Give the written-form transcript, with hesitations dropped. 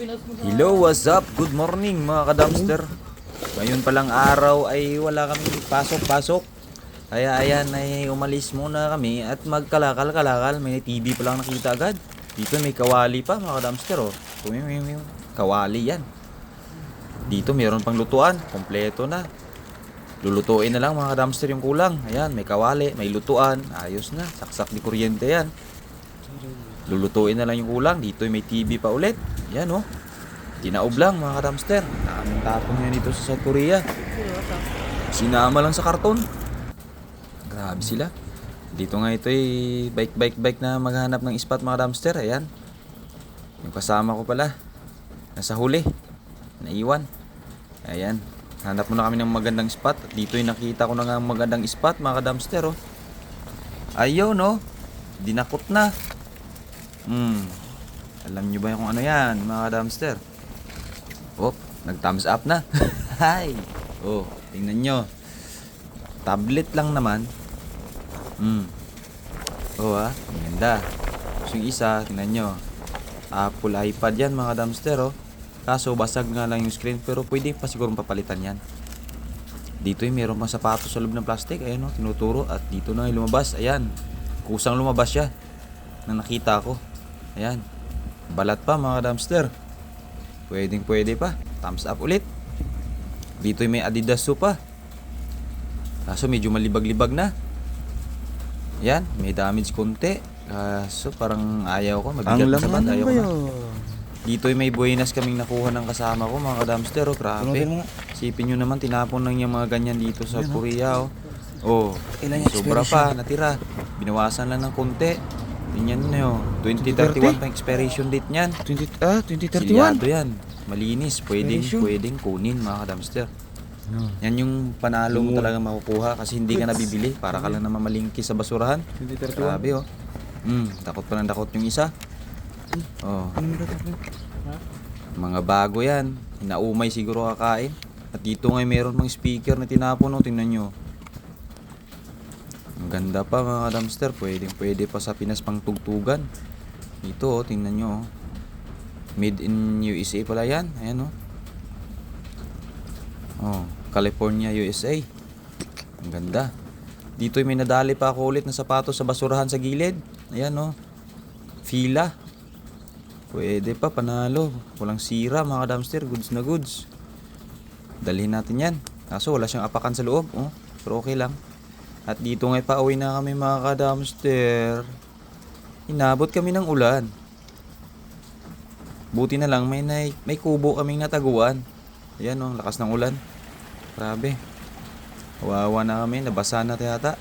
Hello, what's up? Good morning mga ka-dumpster. Ngayon palang araw ay wala kaming pasok-pasok. Kaya ayan ay umalis muna kami at magkalakal-kalakal. May TV pa lang nakita agad. Dito may kawali pa mga ka-dumpster oh. Kawali yan. Dito mayroon pang lutuan. Kompleto na. Lulutuin na lang mga ka-dumpster yung kulang. Ayan, may kawali, may lutuan. Ayos na. Saksak di kuryente yan. Lulutuin na lang yung kulang. Dito may TV pa ulit. Yan oh. Tinaob lang mga ka-dumpster. Nakaming tapon yan dito sa South Korea. Sinama lang sa karton. Grabe sila. Dito nga ito ay bike na maghanap ng spot mga dumpster. Ayan. Yung kasama ko pala. Nasa huli. Naiwan. Ayan. Hanap muna kami ng magandang spot. At dito ay nakita ko na nga magandang spot mga ka-dumpster oh. Ayaw no. Dinakot na. Alam nyo ba kung ano yan mga dumpster? Oh, nag-thumbs up na. Hi. Oh, tingnan nyo. Tablet lang naman. Oh ganda. So yung isa, tingnan nyo. Apple iPad yan mga dumpster oh. Kaso basag nga lang yung screen pero pwede pa siguro papalitan yan. Dito yung meron pang sapatos sa loob ng plastic. Ayan oh, tinuturo. At dito na yung lumabas. Ayan. Kusang lumabas siya. Na nakita ko. Ayan. Balat pa mga dumpster. Pwede pa. Thumbs up ulit. Dito may Adidas shoe pa. Kaso medyo malibag-libag na. Ayan. May damage konti. Kaso parang ayaw ko. Mabigat na sa band. Ayaw ko na. Dito may buenas kaming nakuha ng kasama ko mga dumpster. Oh, grabe. Sipin nyo naman tinapon lang yung mga ganyan dito sa Korea. Oh. Sobra pa. Natira. Binawasan lang ng konti. Tingnan nyo, 2031 pa expiration date niyan. 2031? Silyado yan. Malinis. Pwedeng kunin mga dumpster. Yan yung panalo mo talaga makukuha kasi hindi ka nabibili. Para ka lang na mamalingki sa basurahan. 2031. Grabe oh. Takot pa ng takot yung isa. Oh. Mga bago yan. Inaumay siguro kakain. At dito nga meron mga speaker na tinapon oh. Tingnan nyo. Ang ganda pa mga dumpster. Pwede pa sa Pinas pang tugtugan. Dito oh, tingnan nyo oh. Made in USA pala yan. Ayan oh. Oh, California, USA. Ang ganda. Dito may nadali pa ako ulit na sapatos sa basurahan sa gilid. Ayan oh. Fila. Pwede pa, panalo. Walang sira mga dumpster. Goods na goods. Dalhin natin yan. Kaso wala siyang apakan sa loob oh. Pero okay lang. At dito nga pauwi na kami mga ka-dumpster. Inabot kami ng ulan. Buti na lang may kubo kaming nataguan. Ayan oh, lakas ng ulan. Grabe. Kawawa na kami, nabasa na yata.